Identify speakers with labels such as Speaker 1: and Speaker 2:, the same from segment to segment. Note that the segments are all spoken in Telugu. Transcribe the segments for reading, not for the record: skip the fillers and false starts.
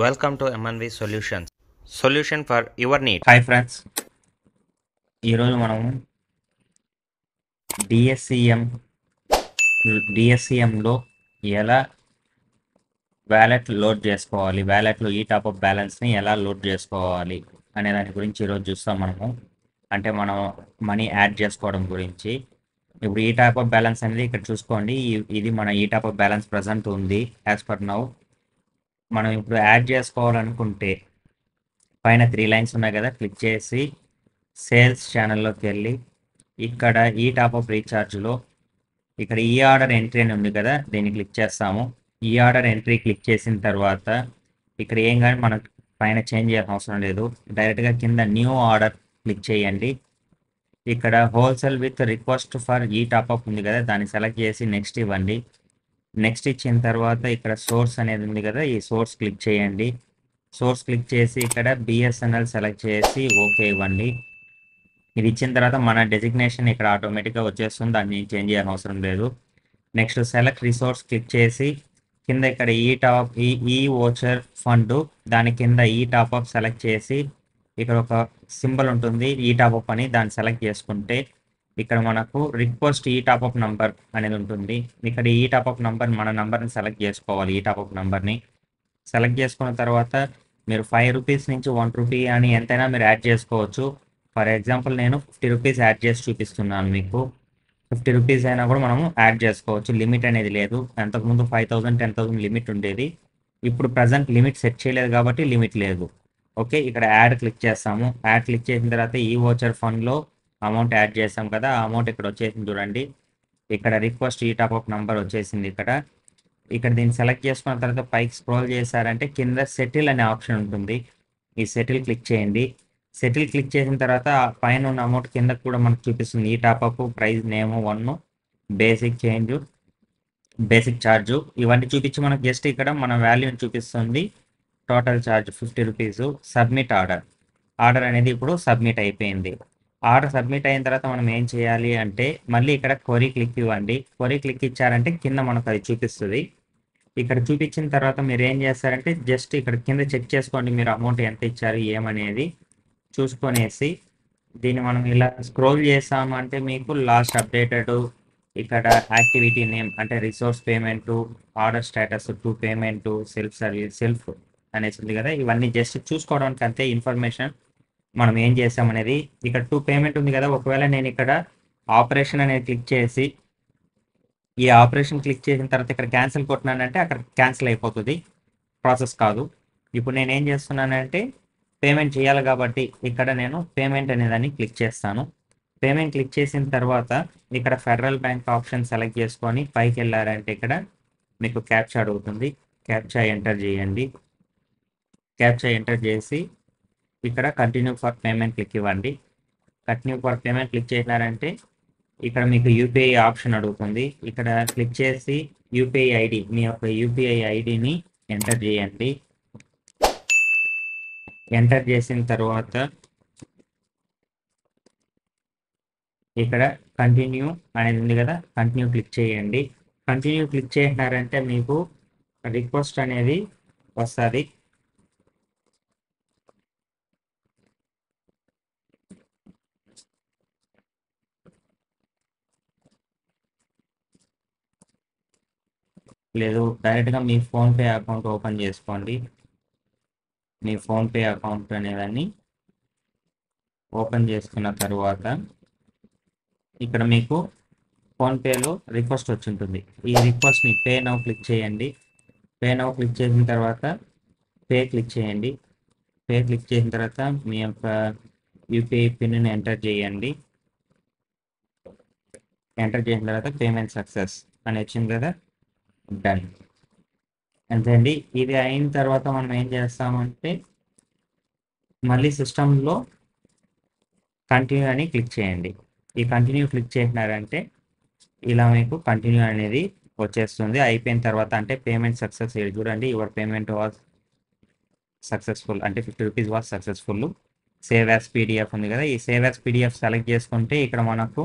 Speaker 1: Welcome to MNV Solutions. Solution for your needs.
Speaker 2: Hi friends, ఈరోజు మనము డిఎస్సిఎం డిఎస్సిఎంలో ఎలా వ్యాలెట్ లోడ్ చేసుకోవాలి, వ్యాలెట్లో ఈ టాప్అప్ బ్యాలెన్స్ని ఎలా లోడ్ చేసుకోవాలి అనే దాని గురించి ఈరోజు చూస్తాం మనము. అంటే మనం మనీ యాడ్ చేసుకోవడం గురించి. ఇప్పుడు ఈ టాప్అప్ బ్యాలెన్స్ అనేది ఇక్కడ చూసుకోండి. ఇది మన ఈ టాప్అప్ బ్యాలెన్స్ ప్రజెంట్ ఉంది యాజ్ పర్ నౌ. మనం ఇప్పుడు యాడ్ చేసుకోవాలనుకుంటే పైన 3 లైన్స్ ఉన్నాయి కదా, క్లిక్ చేసి సేల్స్ ఛానల్లోకి వెళ్ళి ఇక్కడ ఈ టాప్అప్ రీఛార్జ్లో ఇక్కడ ఈ ఆర్డర్ ఎంట్రీ అని ఉంది కదా, దీన్ని క్లిక్ చేస్తాము. ఈ ఆర్డర్ ఎంట్రీ క్లిక్ చేసిన తర్వాత ఇక్కడ ఏం కానీ మనకు పైన చేంజ్ చేయాల్సిన అవసరం లేదు. డైరెక్ట్గా కింద న్యూ ఆర్డర్ క్లిక్ చేయండి. ఇక్కడ హోల్సేల్ విత్ రిక్వెస్ట్ ఫర్ ఈ టాప్అప్ ఉంది కదా, దాన్ని సెలెక్ట్ చేసి నెక్స్ట్ ఇవ్వండి. నెక్స్ట్ ఇచ్చిన తర్వాత ఇక్కడ సోర్స్ అనేది ఉంది కదా, ఈ సోర్స్ క్లిక్ చేయండి. సోర్స్ క్లిక్ చేసి ఇక్కడ బిఎస్ఎన్ఎల్ సెలెక్ట్ చేసి ఓకే ఇవ్వండి. ఇది ఇచ్చిన తర్వాత మన డెసిగ్నేషన్ ఇక్కడ ఆటోమేటిక్గా వచ్చేస్తుంది, దాన్ని చేంజ్ చేయాల్సిన అవసరం లేదు. నెక్స్ట్ సెలెక్ట్ రిసోర్స్ క్లిక్ చేసి కింద ఇక్కడ ఈ వోచర్ ఫండ్ దాని కింద ఈ టాప్అప్ సెలెక్ట్ చేసి ఇక్కడ ఒక సింబల్ ఉంటుంది ఈ టాప్అప్ అని, దాన్ని సెలెక్ట్ చేసుకుంటే ఇక్కడ మనకు రిక్వెస్ట్ ఈ టాప్అప్ నంబర్ అనేది ఉంటుంది. ఇక్కడ ఈ టాప్అప్ నంబర్ మన నంబర్ని సెలెక్ట్ చేసుకోవాలి. ఈ టాప్అప్ నంబర్ని సెలెక్ట్ చేసుకున్న తర్వాత మీరు 5 రూపీస్ నుంచి 1 రూపీ అని ఎంతైనా మీరు యాడ్ చేసుకోవచ్చు. ఫర్ ఎగ్జాంపుల్ నేను 50 రూపీస్ యాడ్ చేసి చూపిస్తున్నాను మీకు. 50 రూపీస్ అయినా కూడా మనము యాడ్ చేసుకోవచ్చు, లిమిట్ అనేది లేదు. అంతకుముందు 5000 10,000 లిమిట్ ఉండేది. ఇప్పుడు ప్రజెంట్ లిమిట్ సెట్ చేయలేదు కాబట్టి లిమిట్ లేదు. ఓకే, ఇక్కడ యాడ్ క్లిక్ చేస్తాము. యాడ్ క్లిక్ చేసిన తర్వాత ఈ వోచర్ ఫండ్లో అమౌంట్ యాడ్ చేస్తాం కదా, ఆ అమౌంట్ ఇక్కడ వచ్చేసింది చూడండి. ఇక్కడ రిక్వెస్ట్ ఈ టాప్అప్ నంబర్ వచ్చేసింది. ఇక్కడ దీన్ని సెలెక్ట్ చేసుకున్న తర్వాత పైకి స్క్రోల్ చేశారంటే కింద సెటిల్ అనే ఆప్షన్ ఉంటుంది. ఈ సెటిల్ క్లిక్ చేయండి. సెటిల్ క్లిక్ చేసిన తర్వాత పైన ఉన్న అమౌంట్ కింద కూడా మనకు చూపిస్తుంది. ఈ top-up price name 1, basic change, basic charge ఇవన్నీ చూపించి మనకు జస్ట్ ఇక్కడ మన వాల్యూని చూపిస్తుంది. Total charge 50 rupees. Submit order అనేది ఇప్పుడు సబ్మిట్ అయిపోయింది. ఆర్డర్ సబ్మిట్ అయిన తర్వాత మనం ఏం చేయాలి అంటే మళ్ళీ ఇక్కడ క్వరీ క్లిక్ ఇవ్వండి. క్వరీ క్లిక్ ఇచ్చారంటే కింద మనకు అది చూపిస్తుంది. ఇక్కడ చూపించిన తర్వాత మీరు ఏం చేస్తారంటే జస్ట్ ఇక్కడ కింద చెక్ చేసుకోండి మీరు అమౌంట్ ఎంత ఇచ్చారు ఏమనేది చూసుకొనేసి దీన్ని మనం ఇలా స్క్రోల్ చేసామంటే మీకు లాస్ట్ అప్డేటెడ్ ఇక్కడ యాక్టివిటీ నేమ్ అంటే resource payment, order status, to payment, self service, self అనేసి ఉంది కదా, ఇవన్నీ జస్ట్ చూసుకోవడానికి అంతే ఇన్ఫర్మేషన్. మనం ఏం చేసామనేది ఇక్కడ టు పేమెంట్ ఉంది కదా, ఒకవేళ నేను ఇక్కడ ఆపరేషన్ అనేది క్లిక్ చేసి ఈ ఆపరేషన్ క్లిక్ చేసిన తర్వాత ఇక్కడ క్యాన్సిల్ కొట్టినానంటే అక్కడ క్యాన్సిల్ అయిపోతుంది, ప్రాసెస్ కాదు. ఇప్పుడు నేను ఏం చేస్తున్నానంటే పేమెంట్ చేయాలి కాబట్టి ఇక్కడ నేను పేమెంట్ అనేదాన్ని క్లిక్ చేస్తాను. పేమెంట్ క్లిక్ చేసిన తర్వాత ఇక్కడ ఫెడరల్ బ్యాంక్ ఆప్షన్ సెలెక్ట్ చేసుకొని పైకి వెళ్ళారంటే ఇక్కడ మీకు క్యాప్చా అడుగుతుంది. క్యాప్చా ఎంటర్ చేయండి. క్యాప్చా ఎంటర్ చేసి ఇక్కడ కంటిన్యూ ఫర్ పేమెంట్ క్లిక్ ఇవ్వండి. కంటిన్యూ ఫర్ పేమెంట్ క్లిక్ చేసినారంటే ఇక్కడ మీకు యూపీఐ ఆప్షన్ అడుగుతుంది. ఇక్కడ క్లిక్ చేసి యూపీఐ ఐడి, మీ యొక్క యూపీఐ ఐడిని ఎంటర్ చేయండి. ఎంటర్ చేసిన తర్వాత ఇక్కడ కంటిన్యూ అనేది ఉంది కదా, కంటిన్యూ క్లిక్ చేయండి. కంటిన్యూ క్లిక్ చేసినారంటే మీకు రిక్వెస్ట్ అనేది వస్తుంది. లేదు డైరెక్ట్గా మీ ఫోన్పే అకౌంట్ ఓపెన్ చేసుకోండి. మీ ఫోన్పే అకౌంట్ అనేదాన్ని ఓపెన్ చేసుకున్న తర్వాత ఇక్కడ మీకు ఫోన్పేలో రిక్వెస్ట్ వచ్చి ఉంటుంది. ఈ రిక్వెస్ట్ని పే నౌ క్లిక్ చేయండి. పే నౌ క్లిక్ చేసిన తర్వాత పే క్లిక్ చేయండి. పే క్లిక్ చేసిన తర్వాత మీ యొక్క యూపీఐ పిన్ని ఎంటర్ చేయండి. ఎంటర్ చేసిన తర్వాత పేమెంట్ సక్సెస్ అని వచ్చింది కదా, డన్. అంతే అండి. ఇది అయిన తర్వాత మనం ఏం చేస్తామంటే మళ్ళీ సిస్టంలో కంటిన్యూ అని క్లిక్ చేయండి. ఈ కంటిన్యూ క్లిక్ చేసినారంటే ఇలా మీకు కంటిన్యూ అనేది వచ్చేస్తుంది. అయిపోయిన తర్వాత అంటే పేమెంట్ సక్సెస్ చూడండి, యువర్ పేమెంట్ వాజ్ సక్సెస్ఫుల్ అంటే 50 rupees was successful. Save as PDF ఉంది కదా, ఈ సేవ్ యాజ్ పీడిఎఫ్ సెలెక్ట్ చేసుకుంటే ఇక్కడ మనకు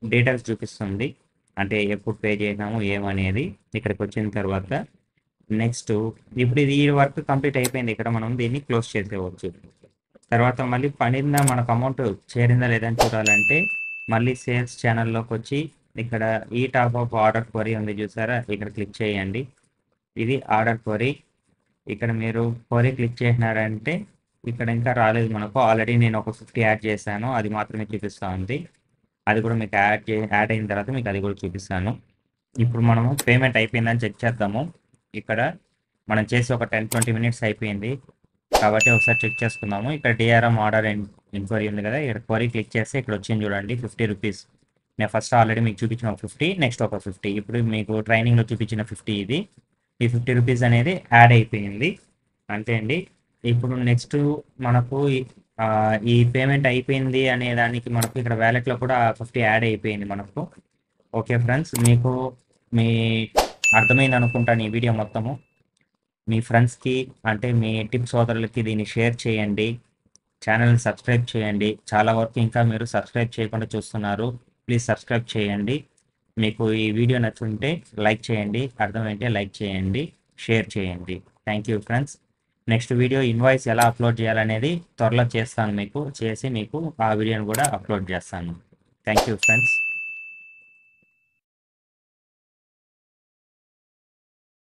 Speaker 2: డీటెయిల్స్ చూపిస్తుంది. అంటే ఎప్పుడు పే చేసినాము ఏమనేది. ఇక్కడికి వచ్చిన తర్వాత నెక్స్ట్ ఇప్పుడు ఇది ఈ వర్క్ కంప్లీట్ అయిపోయింది. ఇక్కడ మనం దీన్ని క్లోజ్ చేసేవచ్చు. తర్వాత మళ్ళీ పడిందా మనకు అమౌంట్ చేరిందా లేదని చూడాలంటే మళ్ళీ సేల్స్ ఛానల్లోకి వచ్చి ఇక్కడ ఈ టాప్ ఆఫ్ ఆర్డర్ క్వరీ ఉంది చూసారా, ఇక్కడ క్లిక్ చేయండి. ఇది ఆర్డర్ క్వరీ. ఇక్కడ మీరు క్వరీ క్లిక్ చేసినారంటే ఇక్కడ ఇంకా రాలేదు మనకు. ఆల్రెడీ నేను ఒక 50 యాడ్ చేశాను, అది మాత్రమే చూపిస్తూ ఉంది. అది కూడా మీకు యాడ్ అయిన తర్వాత మీకు అది కూడా చూపిస్తాను. ఇప్పుడు మనము పేమెంట్ అయిపోయిందని చెక్ చేద్దాము. ఇక్కడ మనం చేసి ఒక 10-20 మినిట్స్ అయిపోయింది కాబట్టి ఒకసారి చెక్ చేసుకుందాము. ఇక్కడ డిఆర్ఎం ఆర్డర్ ఎంక్వైరీ ఉంది కదా, ఇక్కడ క్వరీ క్లిక్ చేస్తే ఇక్కడ వచ్చింది చూడండి 50 రూపీస్. నేను ఫస్ట్ ఆల్రెడీ మీకు చూపించిన ఒక 50, నెక్స్ట్ ఒక 50, ఇప్పుడు మీకు ట్రైనింగ్లో చూపించిన 50, ఇది ఈ 50 రూపీస్ అనేది యాడ్ అయిపోయింది. అంతే అండి. ఇప్పుడు నెక్స్ట్ మనకు ఈ పేమెంట్ అయిపోయింది అనే దానికి మనకు ఇక్కడ వ్యాలెట్లో కూడా 50 యాడ్ అయిపోయింది మనకు. ఓకే ఫ్రెండ్స్, మీకు మీ అర్థమైంది అనుకుంటాను ఈ వీడియో మొత్తము. మీ ఫ్రెండ్స్కి అంటే మీ టిప్ సోదరులకి దీన్ని షేర్ చేయండి. ఛానల్ని సబ్స్క్రైబ్ చేయండి. చాలా వరకు ఇంకా మీరు సబ్స్క్రైబ్ చేయకుండా చూస్తున్నారు. ప్లీజ్ సబ్స్క్రైబ్ చేయండి. మీకు ఈ వీడియో నచ్చుంటే లైక్ చేయండి, అర్థమైతే లైక్ చేయండి, షేర్ చేయండి. Thank you friends. Next video invoice ఎలా అప్లోడ్ చేయాలనేది త్వరలో చేస్తాను, మీకు చేసి మీకు ఆ వీడియోని కూడా అప్లోడ్ చేస్తాను. Thank you friends.